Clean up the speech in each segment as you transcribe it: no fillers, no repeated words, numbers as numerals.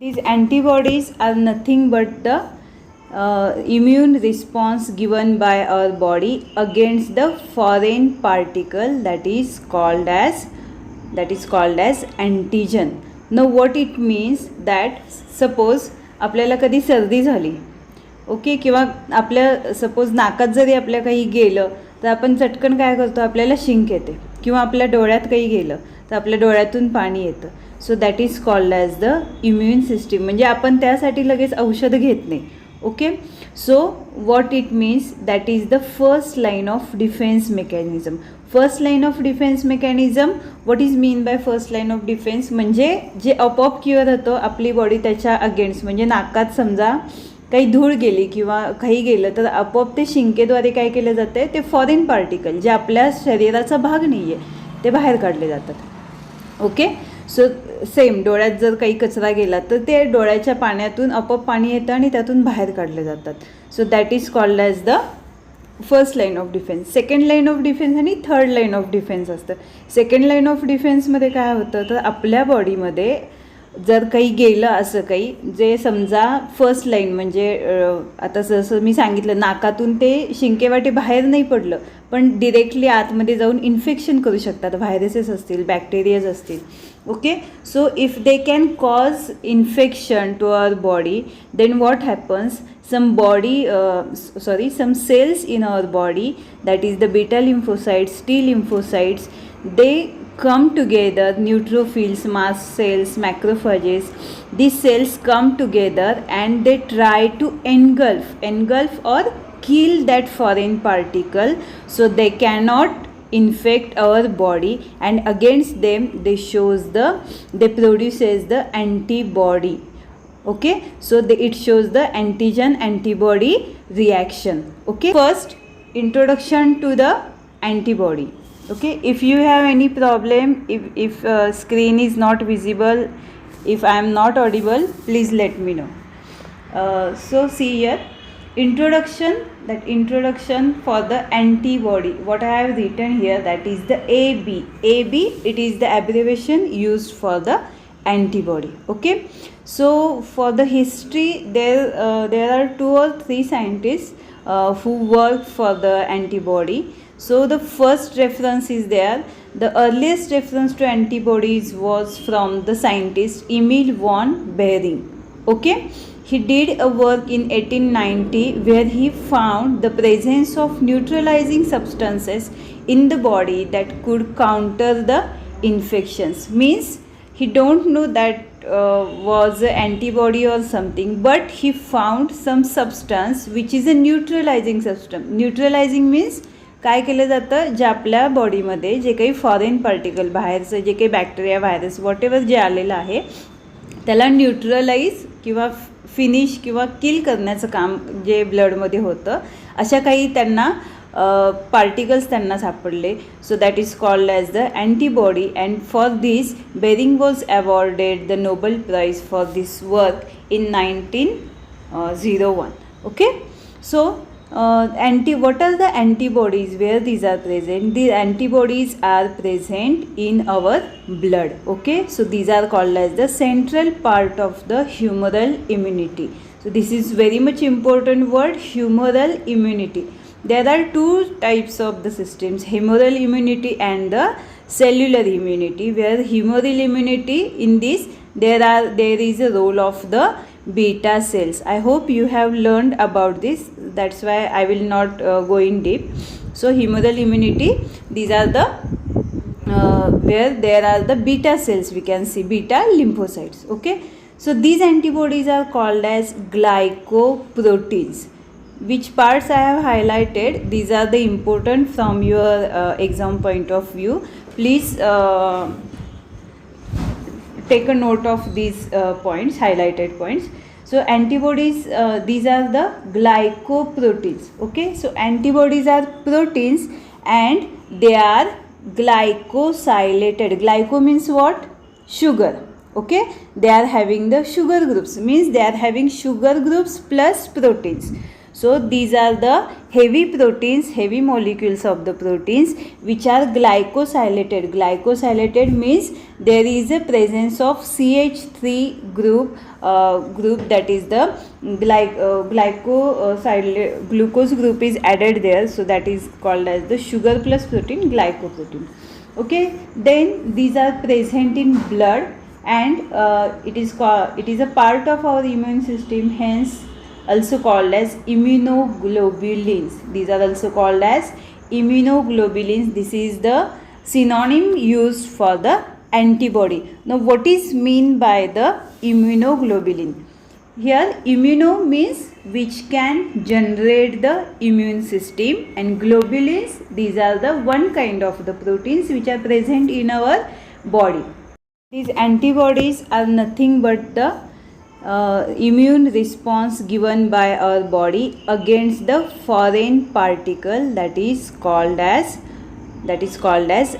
These antibodies are nothing but the immune response given by our body against the foreign particle that is called as antigen. Now what it means that suppose आपल्याला कधी सर्दी झाली okay किंवा आपल्या suppose नाकात जरी आपल्या काही गेलं तर आपण चटकन काय करतो, आपल्याला शिंक येते किंवा आपल्या डोळ्यात काही गेलं तर आपल्या डोळ्यातून पाणी येतं. सो that is called as the immune system. म्हणजे आपण त्यासाठी लगेच औषध घेत नाही. Okay, so what it means that is the first line of defence mechanism. First line of defence mechanism, what is mean by first line of defence, म्हणजे जे आपोआप cure होतं आपली बॉडी त्याच्या अगेन्स्ट. म्हणजे नाकात समजा काही धूळ गेली किंवा काही गेलं तर आपोआप ते शिंकेद्वारे काय केलं जातं, ते फॉरेन पार्टिकल जे आपल्या शरीराचा भाग नाही आहे ते बाहेर काढले जातात. ओके, सो सेम डोळ्यात जर काही कचरा गेला तर ते डोळ्याच्या पाण्यातून आपोआप पाणी येतं आणि त्यातून बाहेर काढले जातात. सो that is called as the first line of defence. Second line of defence आणि थर्ड लाईन ऑफ डिफेन्स असतं. सेकंड लाईन ऑफ डिफेन्समध्ये काय होतं तर आपल्या बॉडीमध्ये जर काही गेलं असं काही जे समजा फर्स्ट लाईन म्हणजे आता जसं मी सांगितलं नाकातून ते शिंकेवाटे बाहेर नाही पडलं पण डिरेक्टली आतमध्ये जाऊन इन्फेक्शन करू शकतात, व्हायरसेस असतील, बॅक्टेरियाज असतील. Okay, so if they can cause infection to our body then what happens, some cells in our body, that is the beta lymphocytes, T lymphocytes, they come together, neutrophils, mast cells, macrophages, these cells come together and they try to engulf or kill that foreign particle so they cannot infect our body, and against them they produces the antibody. Okay, so it shows the antigen antibody reaction. Okay, first introduction to the antibody. Okay, if you have any problem, if screen is not visible, if I am not audible, please let me know. So see here, introduction for the antibody, what I have written here, that is the AB. It is the abbreviation used for the antibody. Okay, so for the history there are 2 or 3 scientists who work for the antibody. So the first reference is there. The earliest reference to antibodies was from the scientist Emil von Behring. Okay, he did a work in 1890 where he found the presence of neutralizing substances in the body that could counter the infections. Means he don't know that was an antibody or something, but he found some substance which is a neutralizing substance. Neutralizing means काय केलं जातं, जे आपल्या बॉडीमध्ये जे काही foreign particle बाहेरचं जे काही bacteria, virus, whatever जे आलेलं आहे त्याला न्यूट्रलाइज किंवा फिनिश किंवा किल करण्याचं काम जे ब्लडमध्ये होतं, अशा काही त्यांना पार्टिकल्स त्यांना सापडले. So that is called as the antibody, and for this Behring was awarded the Nobel prize for this work in 1901. Okay, so what are the antibodies, where these are present? These antibodies are present in our blood. Okay, so these are called as the central part of the humoral immunity. So this is very much important word, humoral immunity. There are 2 types of the systems, humoral immunity and the cellular immunity, where humoral immunity, in this there is a role of the beta cells. I hope you have learned about this, that's why I will not go in deep. So humoral immunity, these are the where there are the beta cells, we can see beta lymphocytes. Okay, so these antibodies are called as glycoproteins. Which parts I have highlighted, these are the important from your exam point of view. Please take a note of these points, highlighted points. So antibodies, these are the glycoproteins. Okay, so antibodies are proteins and they are glycosylated. Glyco means what? Sugar. Okay, they are having the sugar groups, means they are having sugar groups plus proteins. So these are the heavy proteins, heavy molecules of the proteins which are glycosylated. Glycosylated means there is a presence of CH3 group, that is the glucose group is added there, so that is called as the sugar plus protein, glycoprotein. Okay, then these are present in blood, and it is a part of our immune system, hence also called as immunoglobulins. These are also called as immunoglobulins. This is the synonym used for the antibody. Now what is mean by the immunoglobulin? Here immuno means which can generate the immune system, and globulins, these are the one kind of the proteins which are present in our body. These antibodies are nothing but the immune response given by our body against the foreign particle, that is called as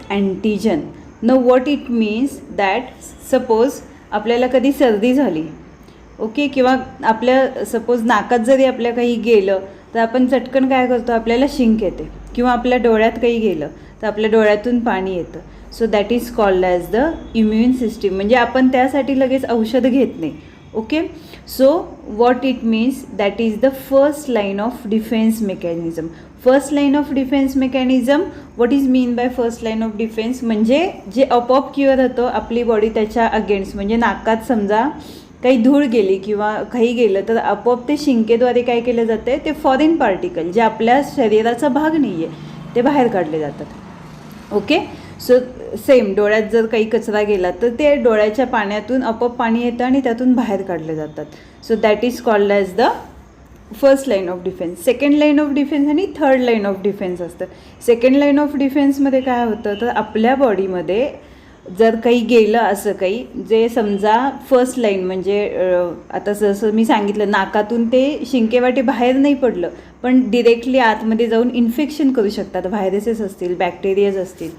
antigen. Now what it means, that suppose आपल्याला कधी सर्दी झाली, okay, किंवा आपल्या suppose नाकात जरी आपल्या काही गेलं तर आपण चटकन काय करतो, आपल्याला शिंक येते, किंवा आपल्या डोळ्यात काही गेलं तर आपल्या डोळ्यातून पाणी येतं. सो that is called as the immune system. म्हणजे आपण त्यासाठी लगेच औषध घेत नाही. Okay, so what it means, that is the first line of defence mechanism. First line of defence mechanism, what is mean by first line of defence, म्हणजे जे आपोआप cure होतं आपली बॉडी त्याच्या अगेन्स्ट. म्हणजे नाकात समजा काही धूळ गेली किंवा काही गेलं तर आपोआप ते शिंकेद्वारे काय केलं जातं, ते फॉरेन पार्टिकल जे आपल्या शरीराचा भाग नाही आहे ते बाहेर काढले जातात. ओके, सो सेम डोळ्यात जर काही कचरा गेला तर ते डोळ्याच्या पाण्यातून आपोआप पाणी येतं आणि त्यातून बाहेर काढले जातात. सो that is called as the first line of defence. Second line of defence आणि थर्ड लाईन ऑफ डिफेन्स असतं. सेकंड लाईन ऑफ डिफेन्समध्ये काय होतं, तर आपल्या बॉडीमध्ये जर काही गेलं असं काही, जे समजा फर्स्ट लाईन म्हणजे आता जसं मी सांगितलं नाकातून ते शिंकेवाटे बाहेर नाही पडलं, पण डिरेक्टली आतमध्ये जाऊन इन्फेक्शन करू शकतात, व्हायरसेस असतील, बॅक्टेरियाज असतील.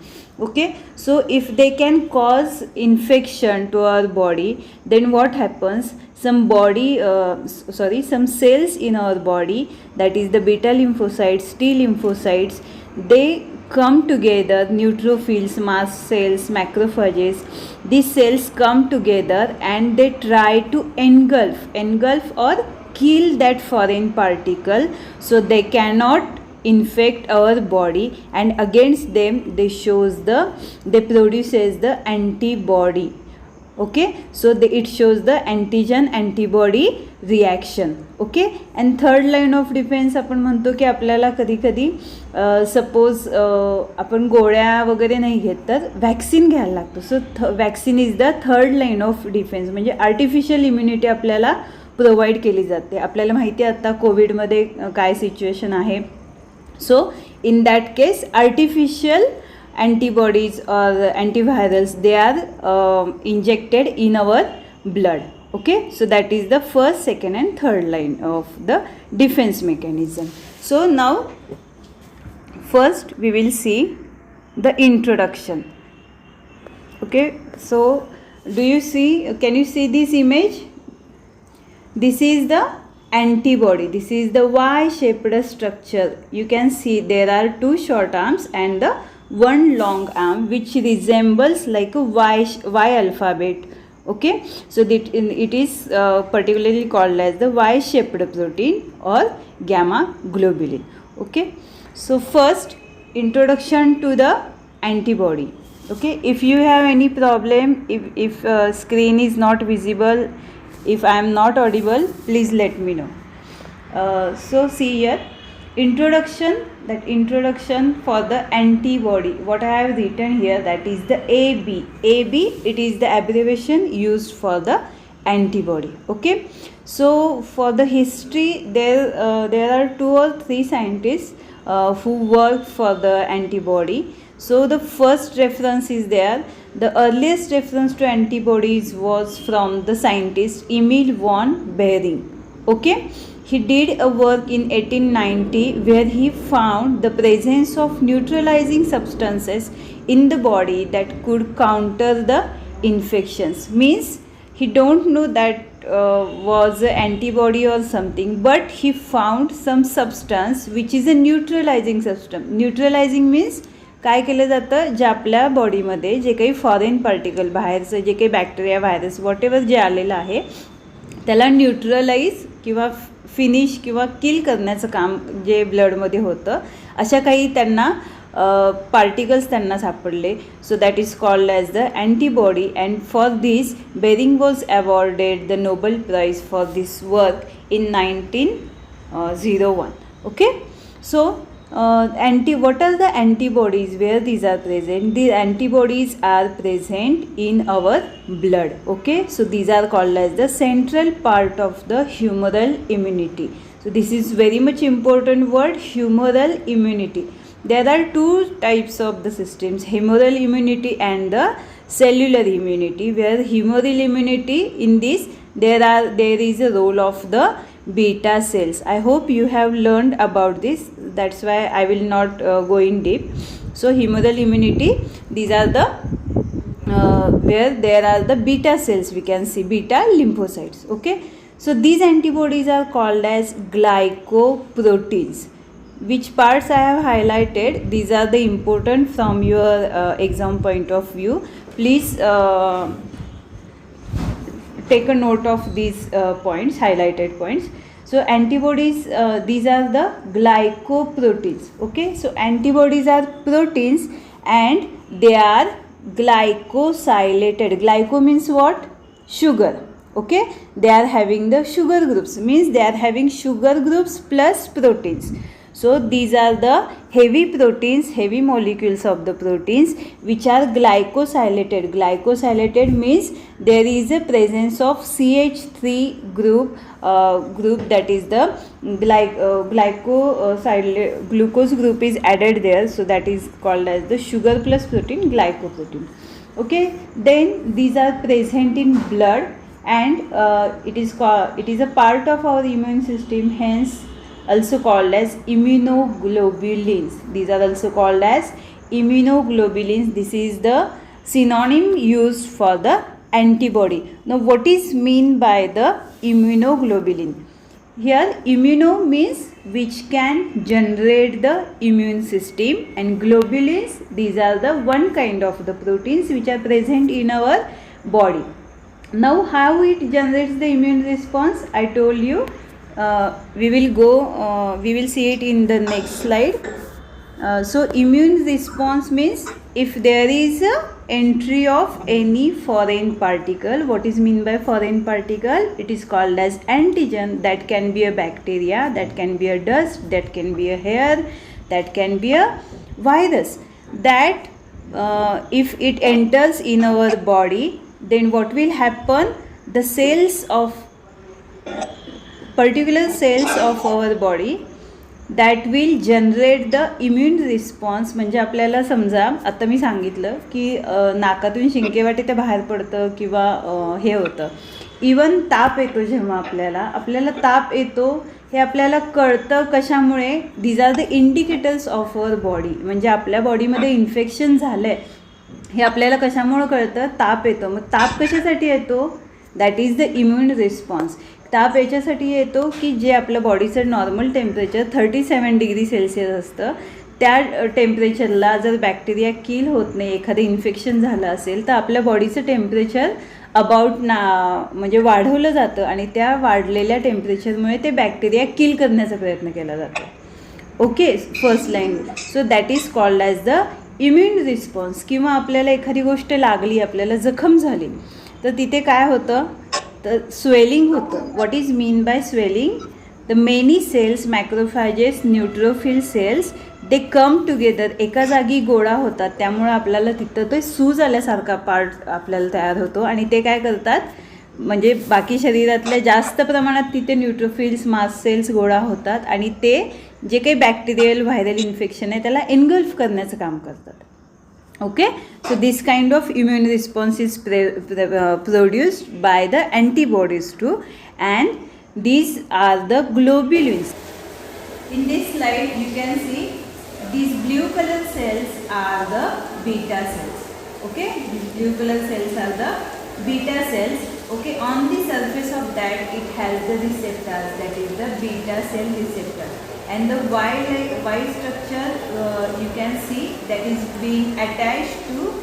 Okay, so if they can cause infection to our body, then what happens, some cells in our body, that is the beta lymphocytes, T lymphocytes, they come together, neutrophils, mast cells, macrophages, these cells come together and they try to engulf or kill that foreign particle, so they cannot infect our body, and against them they produces the antibody. Okay, so it shows the antigen antibody reaction. Okay, and third line of defense आपण म्हणतो की आपल्याला कधी कधी suppose आपण गोळ्या वगैरे नाही घेत तर वॅक्सिन घ्यायला लागतो. सो vaccine is the third line of defence. म्हणजे आर्टिफिशियल इम्युनिटी आपल्याला प्रोव्हाइड केली जाते. आपल्याला माहिती आहे आता कोविडमध्ये काय सिच्युएशन आहे. सो in that case artificial antibodies or antivirals, they are injected in our blood. Okay, so that is the first, second and third line of the defense mechanism. So now first we will see the introduction. Okay, so can you see this image? This is the antibody. This is the Y-shaped structure. You can see there are two short arms and the one long arm which resembles like a Y alphabet. Okay, so it is particularly called as the Y-shaped protein or gamma globulin. Okay, so first introduction to the antibody. Okay, if you have any problem, if screen is not visible, if I am not audible, please let me know. So see here, introduction for the antibody. What I have written here, that is the AB. It is the abbreviation used for the antibody. Okay, so for the history, there are 2 or 3 scientists who work for the antibody. So the first reference is there. The earliest reference to antibodies was from the scientist Emil von Behring. Okay, he did a work in 1890 where he found the presence of neutralizing substances in the body that could counter the infections. Means he don't know that was an antibody or something, but he found some substance which is a neutralizing substance. Neutralizing means काय केलं जातं, जे आपल्या बॉडीमध्ये जे काही foreign particle बाहेरचं जे काही bacteria virus whatever जे आलेलं आहे त्याला न्यूट्रलाइज किंवा फिनिश किंवा किल करण्याचं काम जे ब्लडमध्ये होतं, अशा काही त्यांना particles त्यांना सापडले. So that is called as the antibody, and for this Behring was awarded the Nobel Prize for this work in 1901. Okay, so what are the antibodies, where these are present? These antibodies are present in our blood. Okay, so these are called as the central part of the humoral immunity. So this is very much important word, humoral immunity. There are two types of the systems, humoral immunity and the cellular immunity, where humoral immunity, in this there is a role of the beta cells. I hope you have learned about this, that's why I will not go in deep. So humoral immunity, these are the where there are the beta cells, we can see beta lymphocytes. Okay, so these antibodies are called as glycoproteins. Which parts I have highlighted, these are the important from your exam point of view. Please take a note of these points, highlighted points. So antibodies, these are the glycoproteins. Okay, so antibodies are proteins and they are glycosylated. Glyco means what? Sugar. Okay, they are having the sugar groups, means they are having sugar groups plus proteins. So these are the heavy proteins, heavy molecules of the proteins which are glycosylated. Glycosylated means there is a presence of CH3 group, that is the glucose group is added there. So that is called as the sugar plus protein, glycoprotein. Okay, then these are present in blood, and it is a part of our immune system, hence also called as immunoglobulins. These are also called as immunoglobulins. This is the synonym used for the antibody. Now what is mean by the immunoglobulin? Here immuno means which can generate the immune system, and globulins, these are the one kind of the proteins which are present in our body. Now how it generates the immune response, I told you. We will see it in the next slide. So immune response means if there is a entry of any foreign particle. What is mean by foreign particle? It is called as antigen. That can be a bacteria, that can be a dust, that can be a hair, that can be a virus. That if it enters in our body, then what will happen? The cells of particular cells of our body that will generate the immune response. म्हणजे आपल्याला समजा आता मी सांगितलं की नाकातून शिंकेवाटे ते बाहेर पडतं किंवा हे होतं, इवन ताप येतो, जेव्हा आपल्याला ताप येतो हे आपल्याला कळतं कशामुळे? These are the indicators of our body. म्हणजे आपल्या बॉडीमध्ये इन्फेक्शन झालं आहे हे आपल्याला कशामुळे कळतं? ताप येतो. मग ताप कशासाठी येतो? That is the immune response. ताप याच्यासाठी येतो की जे आपल्या बॉडीचं नॉर्मल टेम्परेचर 37 डिग्री सेल्सिअस असतं, त्या टेम्परेचरला जर बॅक्टेरिया किल होत नाही, एखादं इन्फेक्शन झालं असेल तर आपल्या बॉडीचं टेम्परेचर म्हणजे वाढवलं जातं आणि त्या वाढलेल्या टेम्परेचरमुळे ते बॅक्टेरिया किल करण्याचा प्रयत्न केला जातो. Okay, first line. So that is called as the immune response. किंवा आपल्याला एखादी गोष्ट लागली, आपल्याला जखम झाली, तर तिथे काय होतं? तर स्वेलिंग होतं. What is mean by swelling? The many sales, macrophages, neutrophil sales, they come together, एका जागी गोळा होतात. त्यामुळे आपल्याला तिथं तो सूज आल्यासारखा पार्ट आपल्याला तयार होतो आणि ते काय करतात? म्हणजे बाकी शरीरातल्या जास्त प्रमाणात तिथे न्यूट्रोफिल्स, मास्ट सेल्स गोळा होतात आणि ते जे काही बॅक्टेरियल व्हायरल इन्फेक्शन आहे त्याला एनगल्फ करण्याचं काम करतात. Okay, so this kind of immune response is produced by the antibodies too, and these are the globulins. In this slide you can see these blue color cells are the beta cells. Okay, these blue color cells are the beta cells, Okay, on the surface of that it has the receptors, that is the beta cell receptor, and the Y structure you can see that is being attached to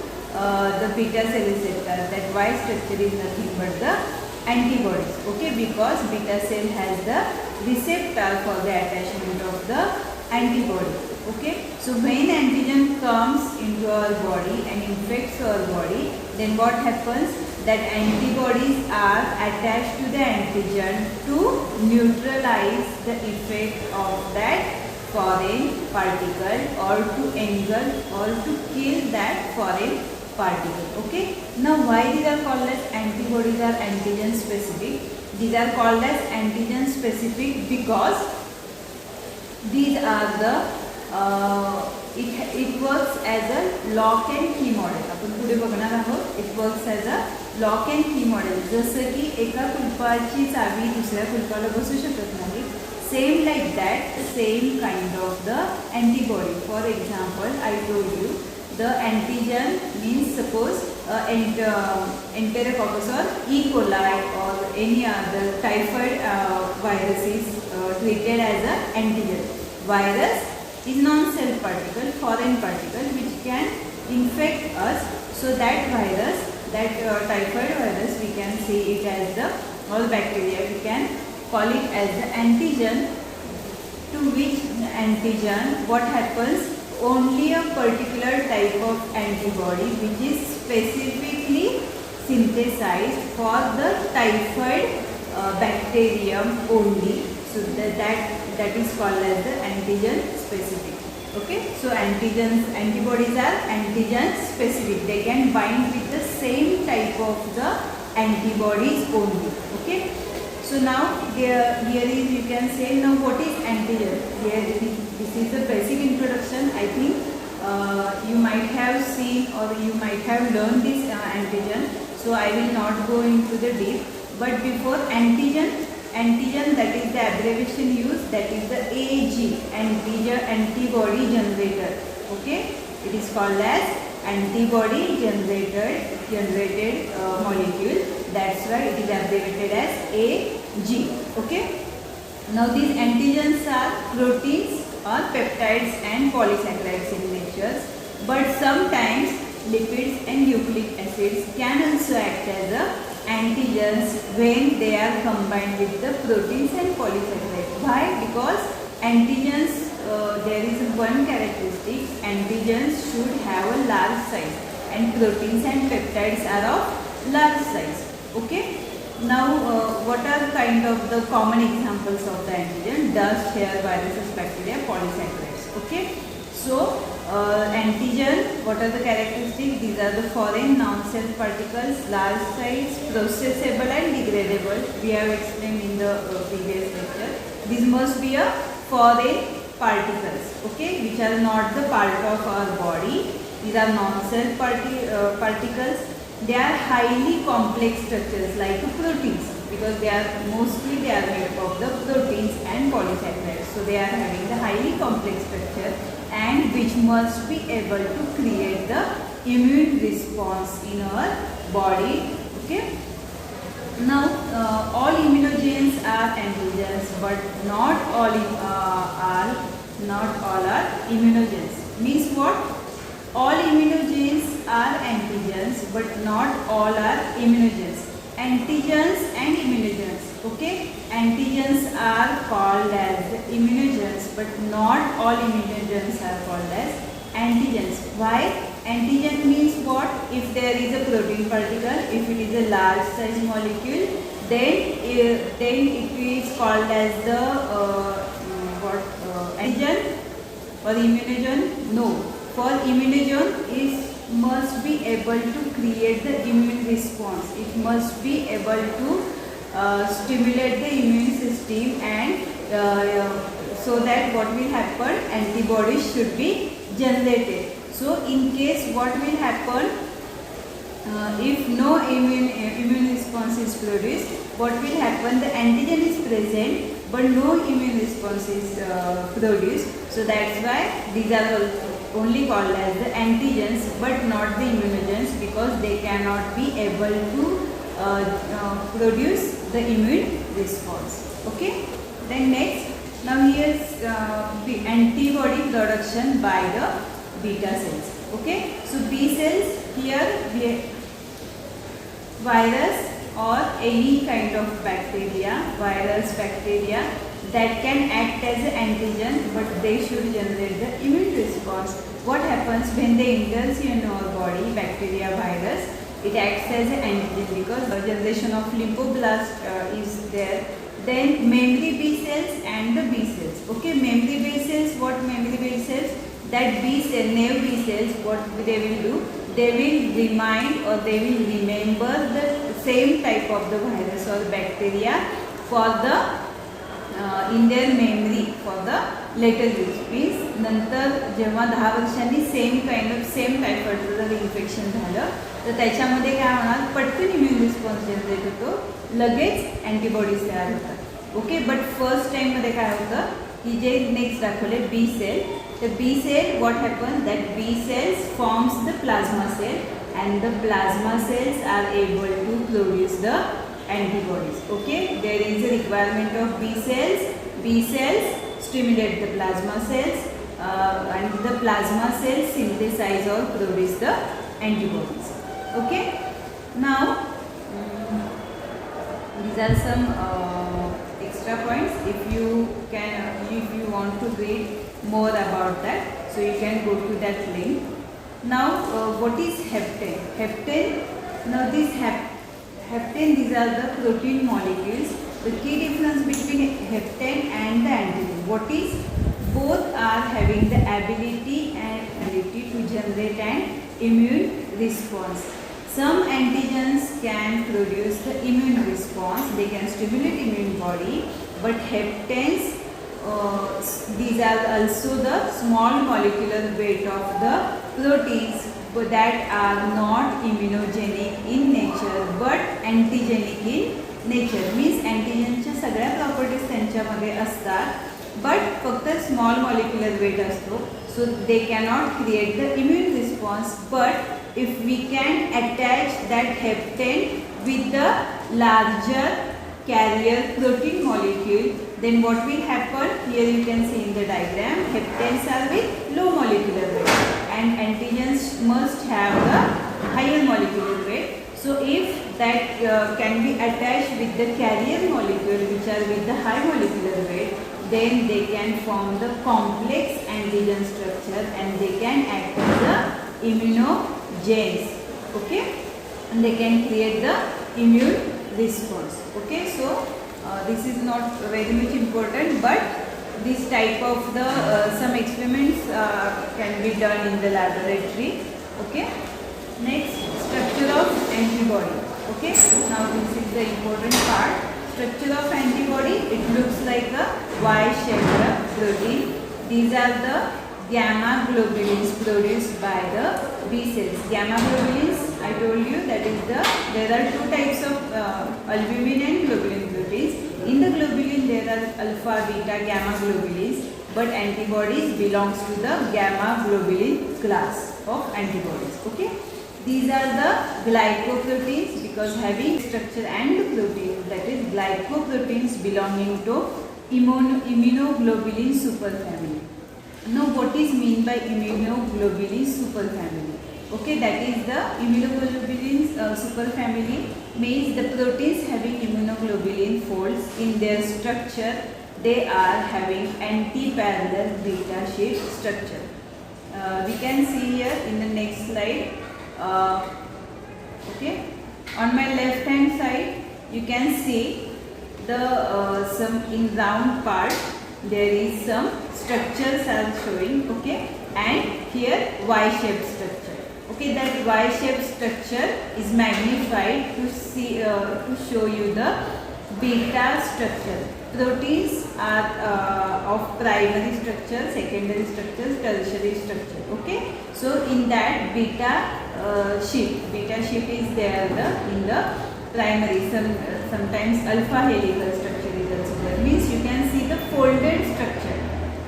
the beta cell receptor. That Y structure is nothing but the antibodies. Okay, because beta cell has the receptor for the attachment of the antibody. Okay, so when antigen comes into our body and infects our body, then what happens? That antibodies are attached to the antigen to neutralize the effect of that foreign particle, or to engulf or to kill that foreign particle. Okay, now why these are called as antibodies are antigen specific? These are called as antigen specific because these are the it works as a lock and key model. आपण पुढे बघणार आहोत. It works as a lock and key model. जसं की एका कुलपाची चावी दुसऱ्या कुलपाला बसू शकत नाही. Same like that, same kind of the antibody. For example, I told you the antigen means suppose Enterococcus or E. coli or any other typhoid virus is treated as an antigen. Virus is non-self particle, foreign particle which can infect us. So that virus, that typhoid virus, we can say it as the, or bacteria, we can call it as the antigen. To which antigen, what happens? Only a particular type of antibody which is specifically synthesized for the typhoid bacterium only. So that is called as the antigen specific. Okay, so antibodies are antigen specific. They can bind with the same type of the antibodies only. Okay, so now here is, you can say, now what is antigen? Here this is the basic introduction. I think you might have seen or you might have learned this antigen. So I will not go into the deep. But before antigen, that is the abbreviation used, that is the AG, antibody generator. Okay, it is called as antibody generated molecule. That's why it is abbreviated as AG. Okay, now these antigens are proteins or peptides and polysaccharides in nature, but sometimes lipids and nucleic acids can also act as a antigens when they are combined with the proteins and polysaccharides. Why? Because antigens, there is one characteristic, antigens should have a large size and proteins and peptides are of large size. Okay, now what are kind of the common examples of the antigen? Dust, hair, viruses, bacteria, polysaccharides. Okay, so antigen, what are the characteristics? These are the foreign non-self particles, large size, processable and degradable. We have explained in the previous lecture. These must be a foreign particles, okay, which are not the part of our body. These are non-self particles. They are highly complex structures like proteins, because they are made up of the proteins and polysaccharides. So they are having the highly complex structure, and which must be able to create the immune response in our body. Okay. Now all immunogens are antigens, but not all are immunogens. Means what? All immunogens are antigens, but not all are immunogens. Antigens and immunogens. Okay, antigens are called as immunogens, but not all immunogens are called as antigens. Why? Antigen means what? If there is a protein particle, if it is a large size molecule, then it is called as the antigen or immunogen. No, for immunogen must be able to create the immune response. It must be able to stimulate the immune system, and so that what will happen? Antibodies should be generated. So in case what will happen, if no immune response is produced, what will happen? The antigen is present but no immune response is produced. So that's why these are only called as the antigens but not the immunogens, because they cannot be able to produce the immune response. Okay. Then next, now here is the antibody production by the beta cells. Okay. So B cells, here virus or any kind of bacteria, virus, bacteria that can act as an antigen, but they should generate the immune response. What happens when they indulge in our body, bacteria, virus, it acts as an antigen because the generation of lymphoblast is there. Then memory B cells and the B cells. Okay, memory B cells, what memory B cells? That B cell, nerve B cells, what they will do? They will remind or they will remember the same type of the virus or bacteria for the in their memory for the later use. Means नंतर जेव्हा 10 वर्षांनी same टायफॉइडचं जर infection झालं तर त्याच्यामध्ये काय होणार, पटकन इम्युन रिस्पॉन्स जनरेट होतो, लगेच अँटीबॉडीज तयार होतात. ओके. बट फर्स्ट टाईममध्ये काय होतं की जे नेक्स्ट दाखवले B cell, the B cell, what happens that B cells forms the plasma cell and the plasma cells are able to produce the antibodies. Okay, there is a requirement of B cells. B cells stimulate the plasma cells and the plasma cells synthesize or produce the antibodies. Okay, now these are some extra points. If you want to read more about that, so you can go to that link. Now what is heptane? Now this heptane, these are the protein molecules. The key difference between heptane and the antigen, what is, both are having the ability to generate an immune response. Some antigens can produce the immune response, they can stimulate immune body, but heptanes, these are also the small molecular weight of the proteins that are not immunogenic in nature but antigenic in nature. Means antigenच्या सगळ्या properties त्यांच्यामध्ये असतात but फक्त small molecular weight असतो, so they cannot create the immune response. But if we can attach that heptane with the larger carrier protein molecule, then what will happen? Here you can see in the diagram, heptanes are with low molecular weight and antigens must have the higher molecular weight. So if that can be attached with the carrier molecule which are with the high molecular weight, then they can form the complex antigen structure and they can act as the immunogens. Okay, and they can create the immune response. Okay, so this is not very much important, but this type of the some experiments can be done in the laboratory. Okay, next, structure of antibody. Okay, now this is the important part. Structure of antibody, it looks like a Y-shaped protein. These are the gamma globulins produced by the B cells. Gamma globulins, I told you, that is there are two types of albumin and globulin proteins. In the globulin there are alpha, beta, gamma globulins, but antibodies belongs to the gamma globulin class of antibodies. Okay, these are the glycoproteins because having structure and protein, that is glycoproteins belonging to immunoglobulin superfamily. Now what is mean by immunoglobulin superfamily? Okay, that is the immunoglobulin superfamily means the proteins having immunoglobulin folds in their structure, they are having anti-parallel beta shaped structure. We can see here in the next slide. Okay, on my left hand side you can see the some in round part there is some structures are showing. Okay, and here Y-shaped structure. Okay, that Y-shaped structure is magnified to see to show you the beta structure. Proteins are of primary structure, secondary structures, tertiary structure. Okay, so in that beta sheet is there in the primary. Sometimes alpha helical structure is also there. Means you can see the folded structure.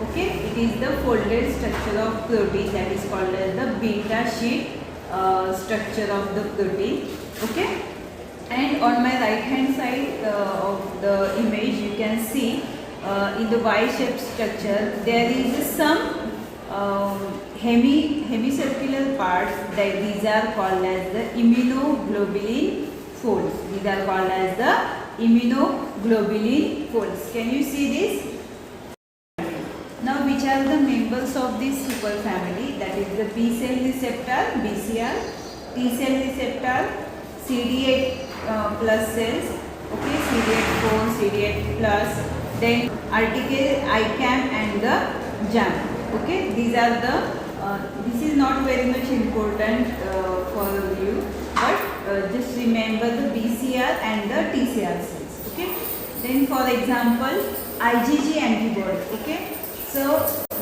Okay, it is the folded structure of protein that is called as the beta sheet structure of the protein. Okay, And on my right hand side of the image, you can see in the Y-shaped structure there is some hemicircular parts, that these are called as the immunoglobulin folds. These are called as the immunoglobulin folds. Can you see this? Now, which are the members of this superfamily? That is the B cell receptor, BCR, T cell receptor, CD8 plus cells, okay, CD8 4, CD8 plus, then RTK, ICAM and the JAM. Okay, these are the, this is not very much important for you, but just remember the BCR and the TCR cells. Okay, then for example, IgG antibody. Okay, so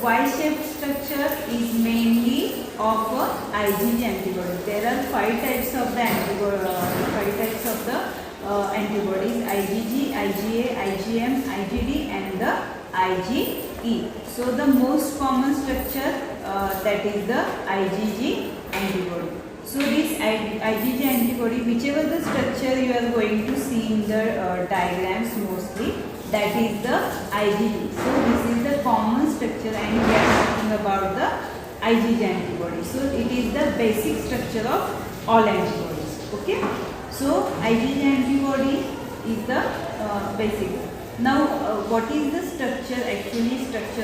Y-shaped structure is mainly of IgG antibody. There are 5 types of the antibodies: IgG, IgA, IgM, IgD, and the IgE. So the most common structure that is the IgG antibody. So this IgG antibody, whichever the structure you are going to see in the diagrams mostly, that is the IgG. So this is the common structure, and we are talking about the IgG antibody. So it is the basic structure of all antibodies. Okay. So IgG antibody is the basic. Now what is the structure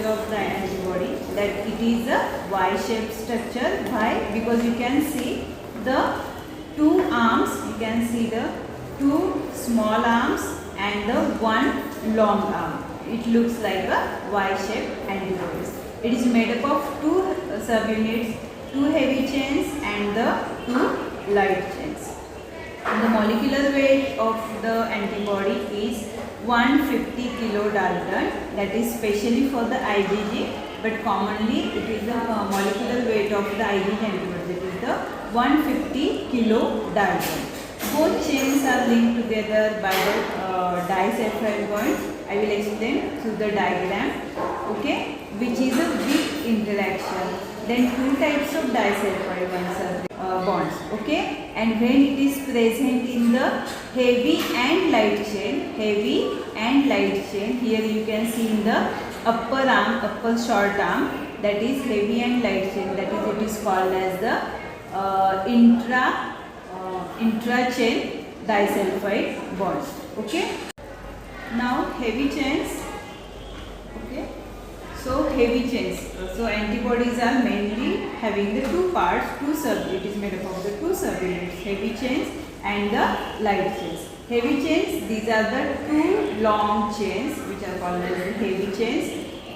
of the antibody? That it is a Y-shaped structure. Why? Because you can see the 2 arms, you can see the 2 small arms and the 1 long arm. It looks like a Y-shaped antibodies. It is made up of 2 subunits, 2 heavy chains and the 2 light chains. And the molecular weight of the antibody is 150 kilodalton, that is specially for the IgG, but commonly it is the molecular weight of the IgG antibody, that is the 150 kilodalton. Both chains are linked together by the disulfide bonds. I will explain through the diagram, okay, which is a weak interaction. Then 2 types of disulfide bonds, okay, and when it is present in the heavy and light chain, here you can see in the upper short arm, that is heavy and light chain, that is it is called as the intra-chain disulfide bonds. Okay. Now heavy chains. Okay. So heavy chains. So antibodies are mainly having the 2 parts, it is made up of the 2 subunits, heavy chains and the light chains. Heavy chains, these are the 2 long chains which are called as the heavy chains.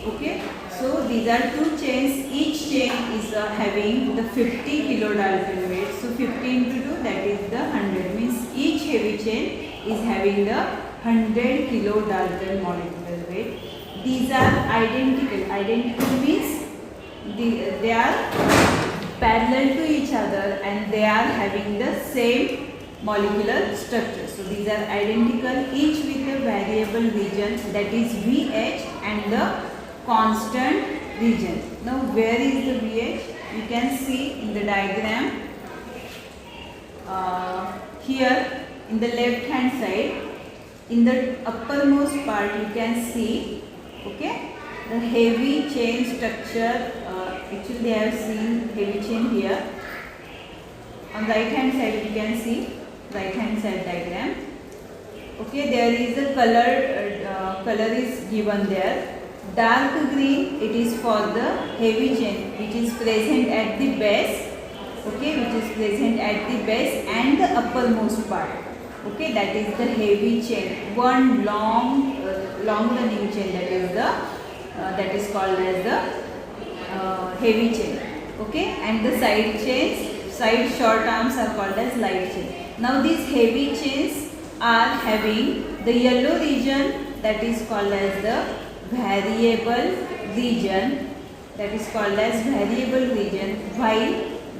Okay. So these are 2 chains, each chain is having the 50 kilodalton weight. So 50 into 2, that is the 100, means each heavy chain is having the 100 kilodalton molecular weight. These are identical. Identical means they are parallel to each other and they are having the same molecular structure. So these are identical, each with a variable region, that is VH, and the constant region. Now where is the VH? You can see in the diagram here in the left hand side, in the uppermost part you can see, okay, the heavy chain structure. Actually I have seen heavy chain here. On right hand side you can see right hand side diagram. Okay, there is a color is given there. Dark green, it is for the heavy chain which is present at the base, okay, which is present at the base and the uppermost part. Okay, that is the heavy chain. One long running chain, that is called as the heavy chain. Okay, and the side short arms are called as light chain. Now these heavy chains are having the yellow region, that is called as the variable region, while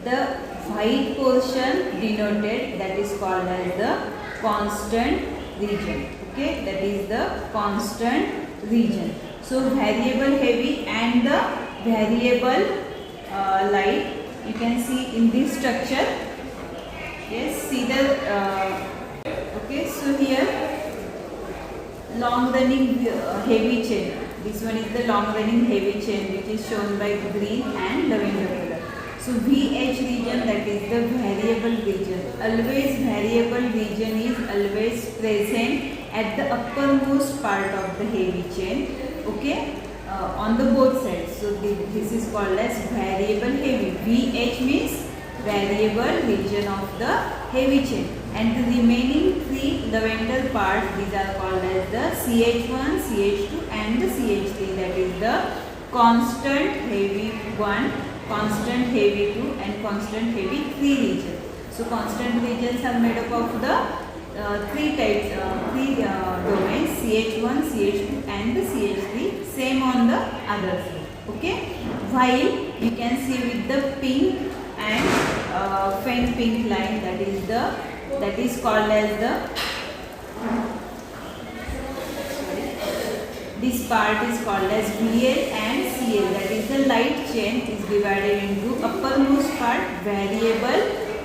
the white portion denoted, that is called as the constant region. Okay, that is the constant region. So variable heavy and the variable light, you can see in this structure. Yes, see the Okay, so here long running heavy chain. This one is the long running heavy chain which is shown by green and lavender color. So VH region, that is the variable region. Always variable region is always present at the uppermost part of the heavy chain. Okay, on the both sides. So this is called as variable heavy. VH means variable region of the heavy chain, and the remaining three lavender parts, these are called as the CH1, CH2 and the CH3, that is the constant heavy 1, constant heavy 2 and constant heavy 3 region. So constant regions are made up of the three types, domains, CH1, CH2 and the CH3, same on the other side. Okay, while you can see with the pink and faint pink line, that is called as the, this part is called as VL and CL, that is the light chain is divided into uppermost part variable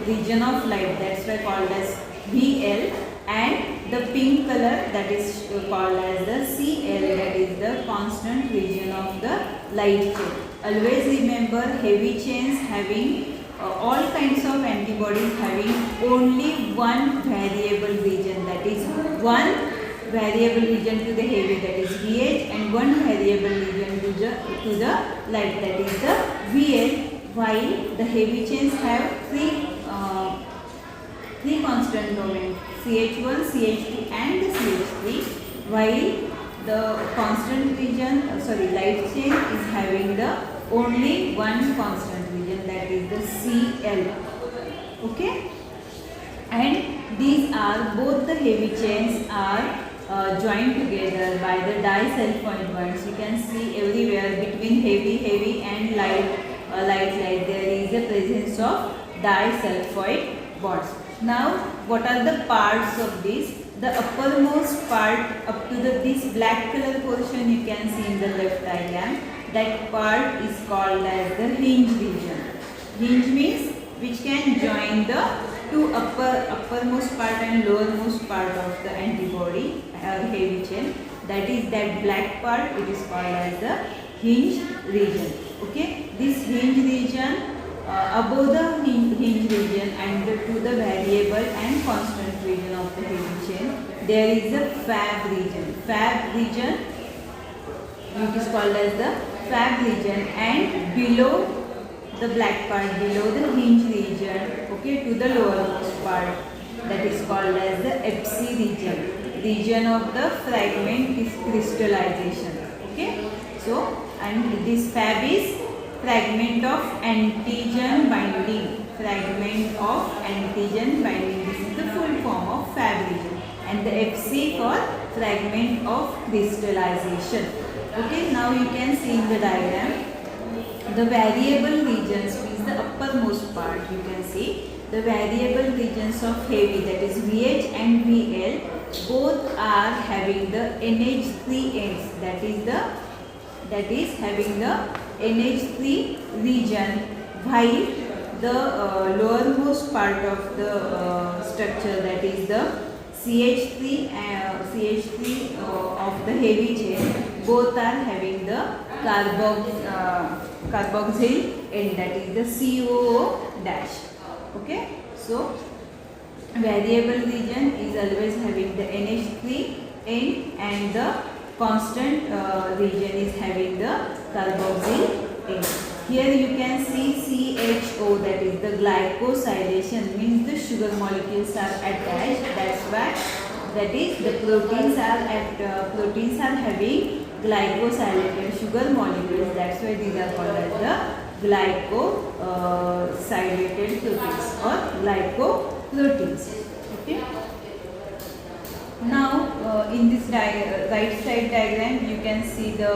region of light, that's why called as VL, and the pink color, that is called as the CL, that is the constant region of the light chain. Always remember, heavy chains having all kinds of antibodies having only one variable region, that is one variable region to the heavy, that is VH, and one variable region to the light, that is the VL, while the heavy chains have three constant domains, CH1, CH2 and the CH3, while the constant region, light chain is having the only one constant region, that is the CL. Okay, and these are both the heavy chains are joined together by the disulfide bonds. You can see everywhere between heavy and light there is a presence of disulfide bonds. Now what are the parts of this? The uppermost part up to this black color portion you can see in the left diagram, that part is called as the hinge region. Hinge means which can join the two uppermost part and lowermost part of the antibody heavy chain, that is that black part, it is called as the hinge region. Okay, this hinge region, above the hinge region and to the variable and constant region of the heavy chain, there is a fab region. Fab region, it is called as the fab region, and below the black part, below the hinge region, okay, to the lowermost part, that is called as the FC region of the fragment crystallization. Okay, so and this fab is fragment of antigen binding. Fragment of antigen binding. This is the full form of fab region, and the FC for fragment of crystallization. Okay, now you can see in the diagram the variable regions means the uppermost part. You can see the variable regions of heavy, that is VH and VL, both are having the NH3 ends, that is having the NH3 region, while the lowermost part of the structure, that is the CH3 of the heavy chain, both are having the carboxyl end, that is the COO dash. Okay, so variable region is always having the NH3 end, and the constant region is having the carboxyl end. Here you can see CHO, that is the glycosylation, means the sugar molecules are attached. That's why, that is the proteins are having glycosylated sugar molecules. That's why these are called as the glycosylated proteins or glycoproteins. Okay. Now in this right side diagram you can see the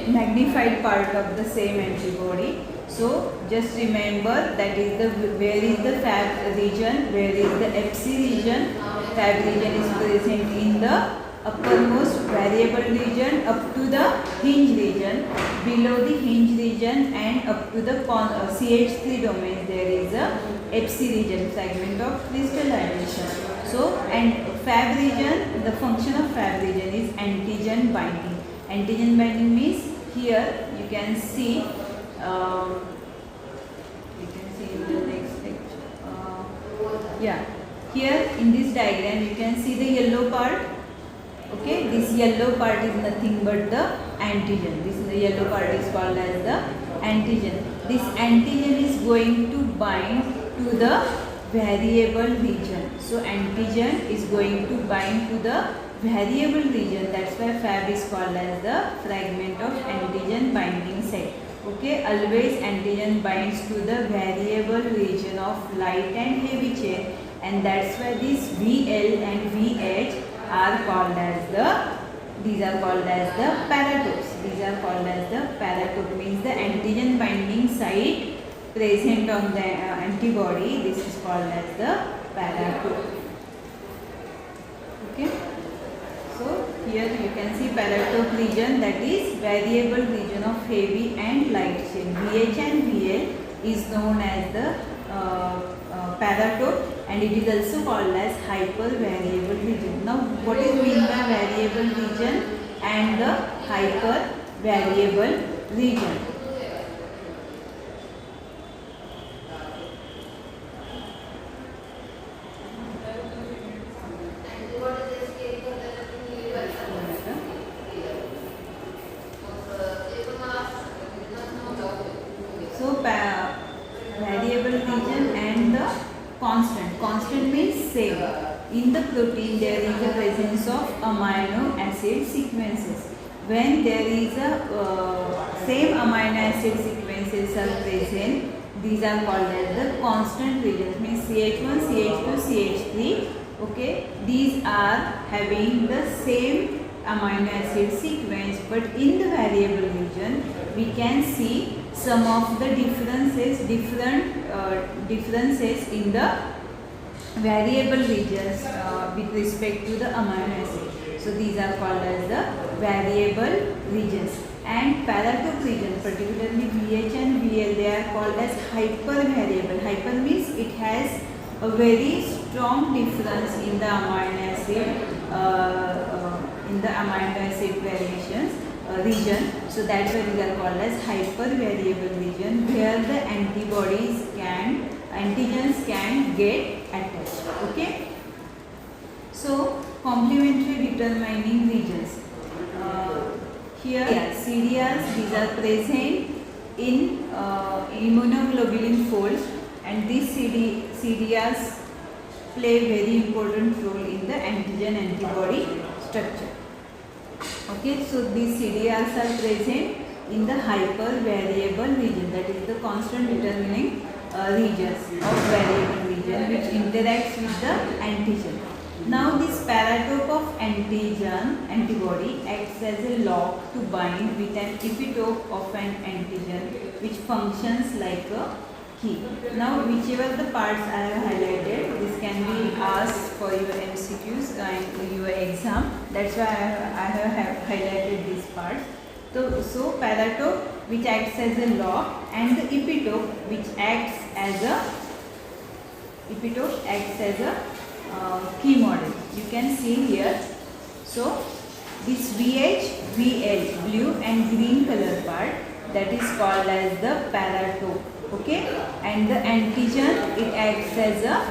magnified part of the same antibody. So just remember, that is the where is the fab region, where is the FC region. Fab region is present in the uppermost variable region up to the hinge region, below the hinge region and up to the CH3 domain there is a FC region, fragment of crystallization. So and Fab region, the function of Fab region is antigen binding. Antigen binding means here you can see in the next lecture. Yeah, here in this diagram you can see the yellow part. Okay, this yellow part is nothing but the antigen. The yellow part is called as the antigen. This antigen is going to bind to the variable region. So antigen is going to bind to the variable region. That's why Fab is called as the fragment of antigen binding site. Okay, always antigen binds to the variable region of light and heavy chain, and that's why this VL and VH are called as the paratopes. These are called as the paratope, means the antigen binding site present on the antibody. This is called as the paratope. Okay, so here you can see paratope region, that is variable region of heavy and light chain. VH and VL is known as the paratope, and it is also called as hypervariable region. Now what is meant by variable region and the hypervariable region? So variable region and the constant. Constant means same. In the protein there is the presence of amino acid sequences. When there is a same amino acid sequences are present, these are called as the constant regions. Means CH1, CH2, CH3. Okay, these are having the same amino acid sequence, but in the variable region we can see some of the differences in the variable regions with respect to the amino acid. So these are called as the variable regions. And paratope region, particularly VH and VL, they are called as hypervariable. Hyper means it has a very strong difference in the amino acid variations region. So that's why these are called as hypervariable region, where the antigens can get attached. Okay. So complementary determining regions. Here CDRs, these are present in immunoglobulin folds, and these CDRs play very important role in the antigen antibody structure. Okay, so these CDRs are present in the hypervariable region, that is the constant determining regions of variable region which interacts with the antigen. Now this paratope of antibody acts as a lock to bind with an epitope of an antigen which functions like a key. Now whichever the parts I have highlighted, this can be asked for your MCQs and your exam. That's why I have highlighted these parts. So paratope which acts as a lock, and the epitope which acts as a key model. You can see here. So this VH, VL, blue and green color part, that is called as the paratope. Okay, and the antigen, it acts as a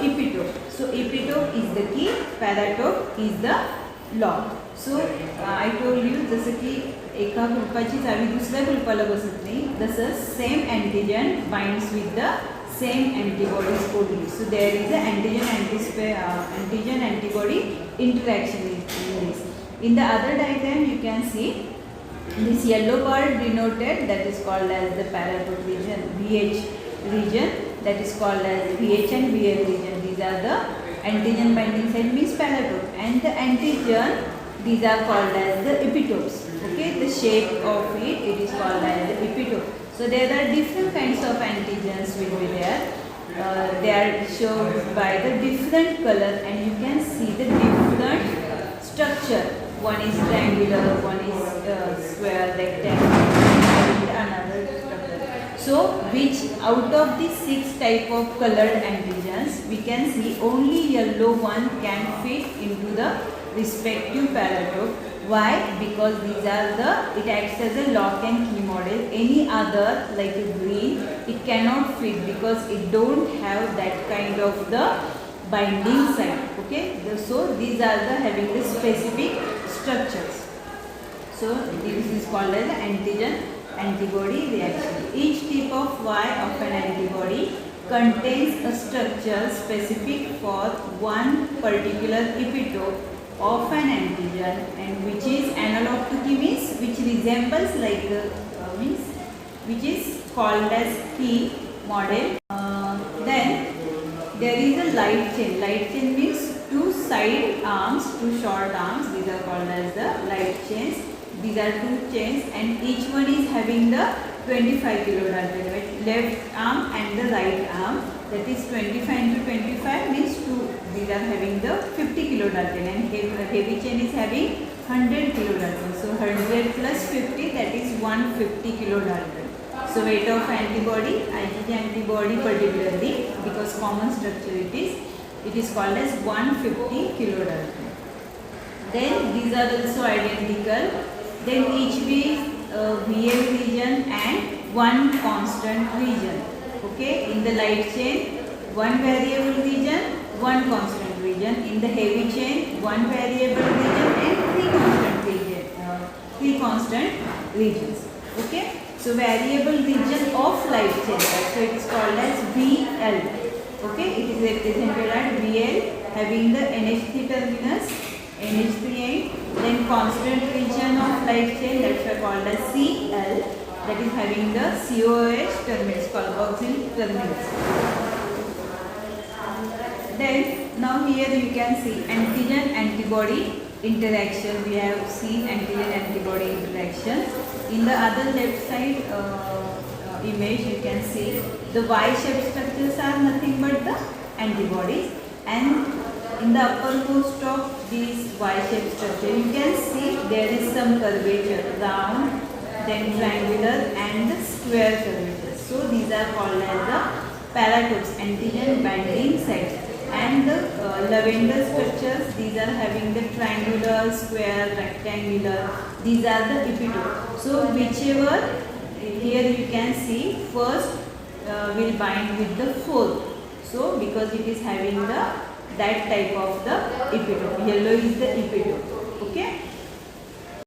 epitope. So epitope is the key, paratope is the lock. So I told you, जसं की एका ग्रुपाची चावी दुसऱ्या ग्रुपाला बसत नाही, तसं same antigen binds with the same antibodies only. So there is a antigen antibody interaction in this. In the other diagram you can see this yellow part denoted, that is called as the paratope region, VH region, that is called as VH and VL region. These are the antigen binding site, means paratope, and the antigen, these are called as the epitopes. Okay, the shape of it is called as the epitope. So there are different kinds of antigens will be there. They are shown by the different color, and you can see the different structure. One is triangular, one is square, rectangle, and another structure. So which out of the 6 type of colored antigens, we can see only yellow one can fit into the respective paratope. Why? Because these are it acts as a lock and key model. Any other like a green, it cannot fit because it don't have that kind of the binding site. Okay, so these are having the specific structures. So this is called as antigen antibody reaction. Each type of Y of an antibody contains a structure specific for one particular epitope of an antigen, and which is analog to key, means which resembles like means which is called as key model. Then there is a light chain. Light chain means 2 side arms, 2 short arms. These are called as the light chains. These are 2 chains, and each one is having the 25 kilodalton, right? Left arm and the right arm. That is 25 into 25 means 2. These are having the 50 kilodalton, and heavy chain is having 100 kilodalton. So 100 plus 50, that is 150 kilodalton. So weight of antibody, IgG antibody particularly, because common structure it is called as 150 kilodalton. Then these are also identical. Then each with VL region and one constant region. Okay, in the light chain, one variable region, one constant region. In the heavy chain, one variable region and 3 constant region, 3 constant regions. Okay, so variable region of light chain, so it is called as VL. Okay, it is represented at VL, having the NH3 terminus, NH3 end. Then constant region of light chain, that's called as CL, that is having the COH terminus, carboxyl terminus. Then now here you can see antigen antibody interaction. We have seen antigen antibody interaction. In the other left side image, you can see the Y-shaped structures are nothing but the antibodies, and in the uppermost of these Y-shaped structure, you can see there is some curvature, round, then triangular and square curvature. So these are called as the paratopes, antigen binding sites. And the lavender structures, these are having the triangular, square, rectangular. These are the epitope. So whichever here you can see first will bind with the fourth. So because it is having that type of the epitope. Yellow is the epitope. Okay.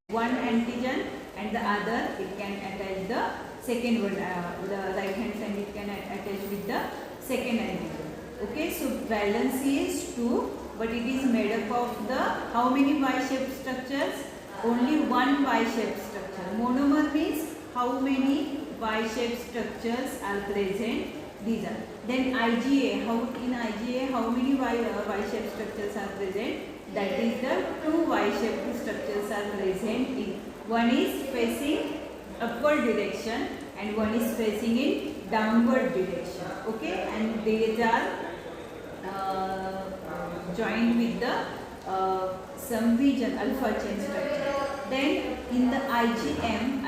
One antigen and the other, it can attach the second one. The right hand side it can attach with the second antigen. Okay, so valency is 2, but it is made up of the how many Y-shaped structures? Only one Y-shaped structure. Monomer means how many Y-shaped structures are present. These are. Then IgA, in IgA how many Y-shaped structures are present? That is the 2 Y-shaped structures are present. One is facing upward direction and one is facing in downward direction. Okay, and these are joined with the some region alpha chain structure. Then in the IgM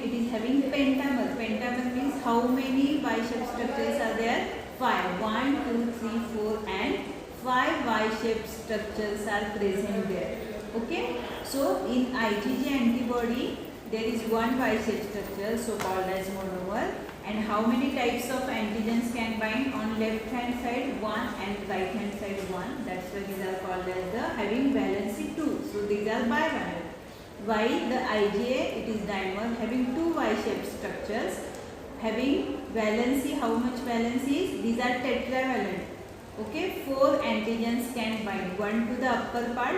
it is having pentamer. Pentamer means how many Y-shaped structures are there? 5. 1, 2, 3, 4 and 5 Y-shaped structures are present there. Okay, so in IgG antibody there is one Y-shaped structure, so called as monomer. And how many types of antigens can bind? On left hand side 1 and right hand side 1. That's why these are called as the having valency 2. So these are bivalent. While the IgA, it is dimer, having 2 Y-shaped structures, having valency. How much valency is? These are tetravalent. Okay, 4 antigens can bind. 1 to the upper part,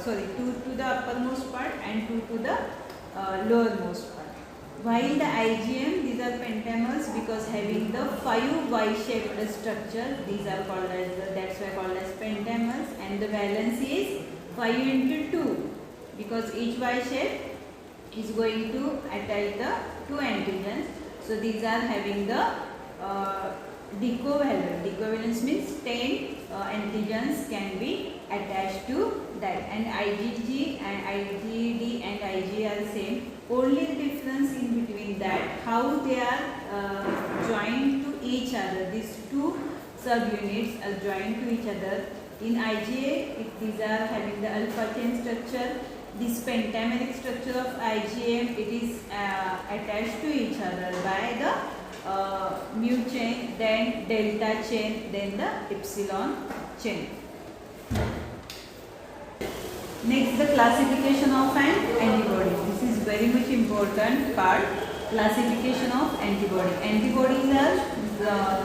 2 to the uppermost part and 2 to the lowermost part. While the IgM, these are pentamers because having the 5 Y-shaped structure. These are called as that's why called as pentamers, and the valency is 5 into 2 because each Y-shape is going to attach the 2 antigens. So these are having the decovalent. Decovalence means 10 antigens can be attached to that, and IgG and IgD and Ig are same. Only the difference in between that how they are joined to each other. These two subunits are joined to each other. In IgA, these are having the alpha chain structure. This pentameric structure of IgM, it is attached to each other by the mu chain, then delta chain, then the epsilon chain. Next, the classification of an antibody. This is very much important part. Classification of antibody. Antibodies are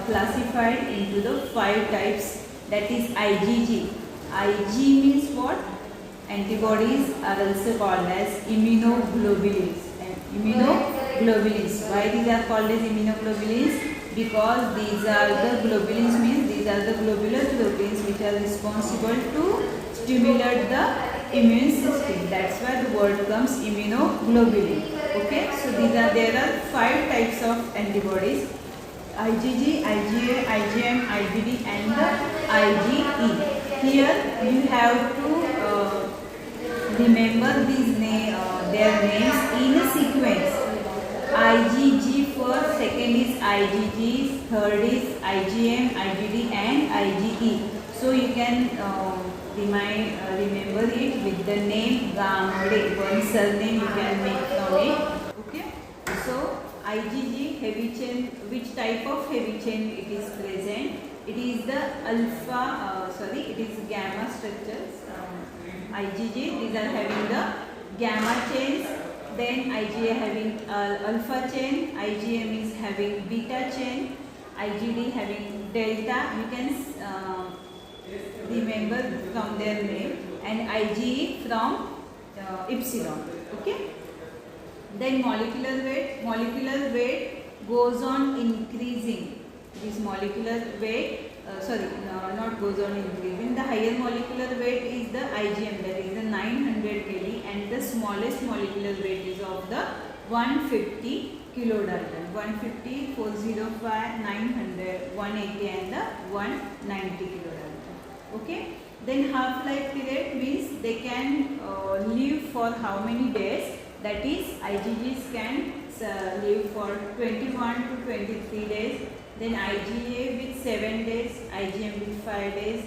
classified into the 5 types. That is IgG. Ig means what? Antibodies are also called as immunoglobulins. Immunoglobulins. Why these are called as immunoglobulins? Because these are the globulins, means these are the globular proteins which are responsible to stimulate the immune system. That's why the word comes immunoglobulin. Okay, so there are 5 types of antibodies: IgG, IgA, IgM, IgD, and the IgE. Here you have to remember their names in a sequence. IgG first, second is IgG, third is IgM, IgD, and IgE. So you can remember it with the name Gamade. One surname you can make from it. Okay. So IgG, heavy chain. Which type of heavy chain it is present? It is the it is gamma structures. IgG, these are having the gamma chains. Then IgA having alpha chain. IgM is having beta chain. IgD having delta. You can remember from their name, and IgE from epsilon. Okay. Then molecular weight goes on increasing. This molecular weight not goes on increasing. The higher molecular weight is the IgM, that is the 900 kg, and the smallest molecular weight is of the 150 kilodalton. 150, 405, 900, 180, and the 190 kilodalton. Okay. Then half-life period means they can live for how many days? That is, IgGs can live for 21 to 23 days. Then IgA with 7 days, IgM with 5 days,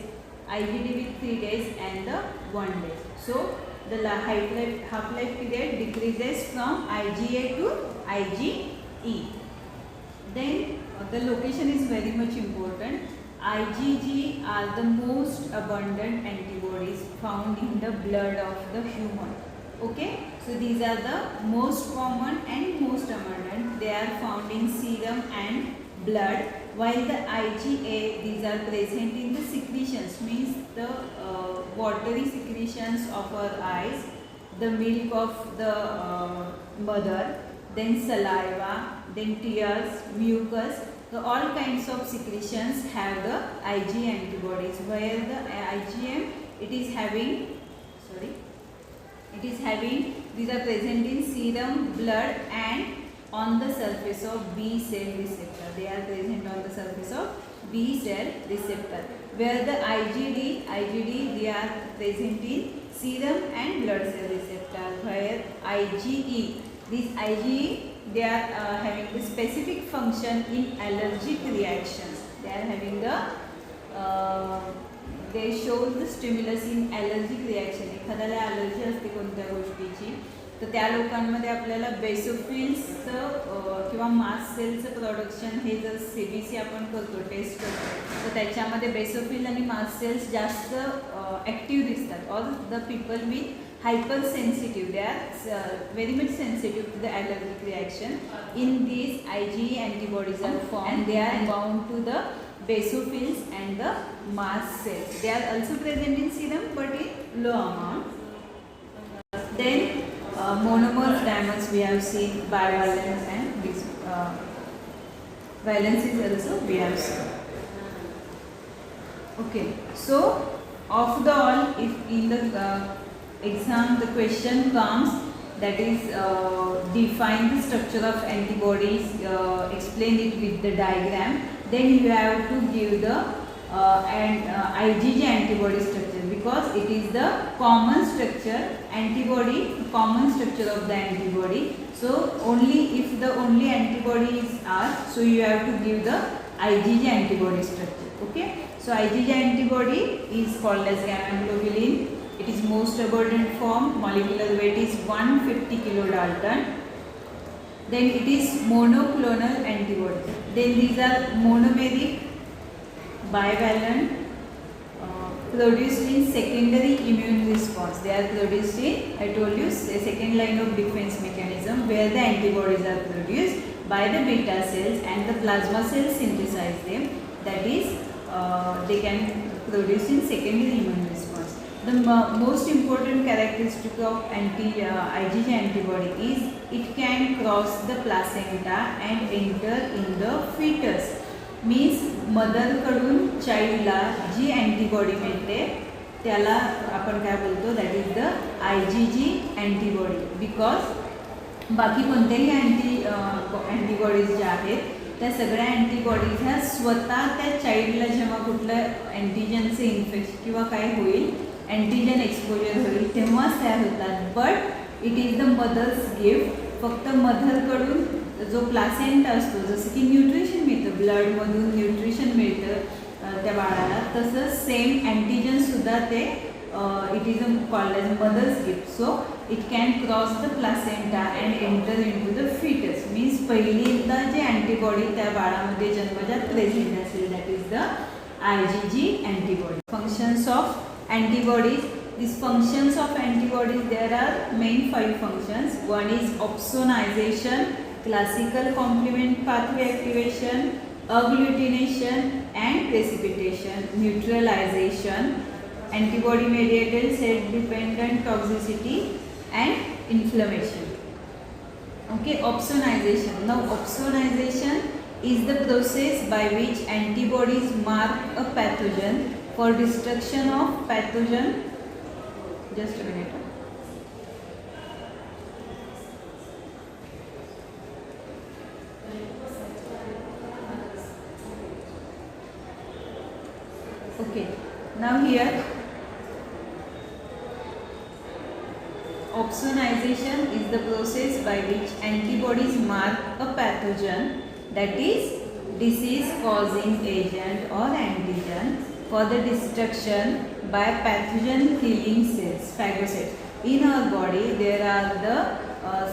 IgD with 3 days, and the 1 day. So the half-life period decreases from IgA to IgE. Then the location is very much important. IgG are the most abundant antibodies found in the blood of the human. Okay, so these are the most common and most abundant. They are found in serum and blood, while the IgA, these are present in the secretions, means the watery secretions of our eyes, the milk of the mother, then saliva, then tears, mucus. So all kinds of secretions have the Ig antibodies, where the IgM these are present in serum, blood, and on the surface of B cell receptor. They are present on the surface of B cell receptor. Where the IgD they are present in serum and blood cell receptor. Where IgE, these IgE, they are having the specific function in allergic reactions. They are having the they show the stimulus in allergic reaction. एखाद्याला allergy असते कोणत्या गोष्टीची, तर त्या लोकांमध्ये आपल्याला बेसोफिल्सचं किंवा मास्ट सेलचं production हे जर CBC आपण करतो, टेस्ट करतो, तर त्याच्यामध्ये बेसोफिल आणि मास्ट सेल्स जास्त ॲक्टिव्ह दिसतात. All the people with hypersensitive, they are very much sensitive to the allergic reaction. In these, IgE antibodies are formed and they are bound to the basophils and the mast cells. They are also present in serum but in low amount. Then monomers, dimers we have seen, bivalence and valence is also we have seen. Okay, so of the all, if in the exam the question comes, that is define the structure of antibodies, explain it with the diagram, then you have to give the and IgG antibody structure, because it is the common structure antibody, common structure of the antibody. So only if the only antibodies are, so you have to give the IgG antibody structure. Okay, so IgG antibody is called as gamma globulin. It is most abundant form. Molecular weight is 150 kilodalton. Then it is monoclonal antibody. Then these are monomeric, bivalent, produced in secondary immune response. They are produced in, I told you, a second line of defense mechanism where the antibodies are produced by the beta cells and the plasma cells synthesize them. That is, they can produce in secondary immune response. The most important characteristic of IgG antibody is it can cross the placenta and enter in the fetus. Means मदरकडून चाइल्डला ji antibody मिळते त्याला आपण काय बोलतो, that is the IgG antibody. Because बाकी कोणत्याही antibodies ज्या आहेत त्या सगळ्या अँटीबॉडीज ह्या स्वतः त्या चाइल्डला जेव्हा कुठलं अँटीजनचे इन्फेक्शन किंवा काय होईल, अँटीजन एक्सपोजर होईल तेव्हाच तयार होतात. But it is the mother's gift. फक्त मदरकडून जो प्लासेंटा असतो, जसं की न्यूट्रिशन मिळतं, ब्लडमधून न्यूट्रिशन मिळतं त्या बाळाला, तसंच सेम अँटीजनसुद्धा ते it is called as mother's gift. So it can cross the placenta and enter into the fetus. Means पहिल्यांदा जे अँटीबॉडी त्या बाळामध्ये जन्मजात प्रेझेंट असेल, that is the IgG antibody. Functions of antibodies. These functions of antibodies, there are main 5 functions. One is opsonization, classical complement pathway activation, agglutination and precipitation, neutralization, antibody mediated cell dependent toxicity and inflammation. Okay, opsonization. Now opsonization is the process by which antibodies mark a pathogen for destruction of pathogen. Just a minute. Okay, now here opsonization is the process by which antibodies mark a pathogen, that is disease causing agent or antigen, for the destruction by pathogen killing cells, phagocytes. In our body there are the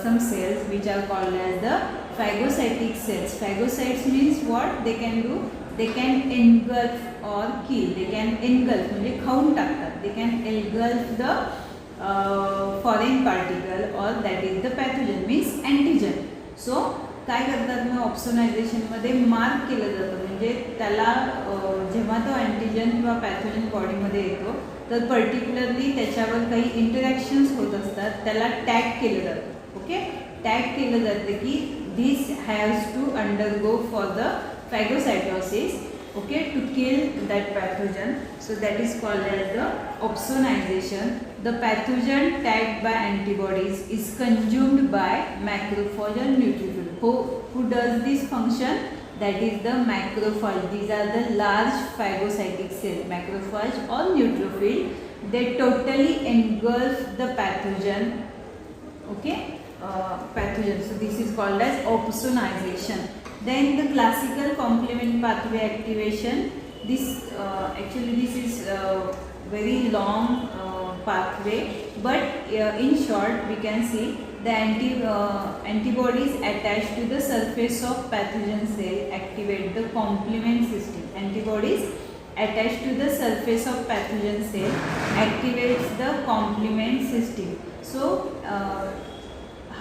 some cells which are called as the phagocytic cells. Phagocytes means what they can do? They can engulf or kill. They can engulf म्हणजे खाऊन टाकतात. They can engulf the foreign particle or that is the pathogen, means antigen. So काय करतात मग ऑप्सोनायझेशनमध्ये mark केलं जातं, म्हणजे त्याला जेव्हा तो अँटीजन किंवा पॅथोजन बॉडीमध्ये येतो तर पर्टिक्युलरली त्याच्यावर काही इंटरॅक्शन्स होत असतात, त्याला टॅग केलं जातं. ओके, टॅग केलं जातं की this has to undergo for the phagocytosis, okay, to kill that pathogen. So that is called as the opsonization. The pathogen tagged by antibodies is consumed by macrophage or neutrophil. Who does this function? That is the macrophage. These are the large phagocytic cells, macrophage or neutrophil. They totally engulf the pathogen. Okay, pathogen. So this is called as opsonization. Then the classical complement pathway activation. This actually this is very long pathway, but in short we can see the antibodies attached to the surface of pathogen cell activate the complement system. Antibodies attached to the surface of pathogen cell activates the complement system. So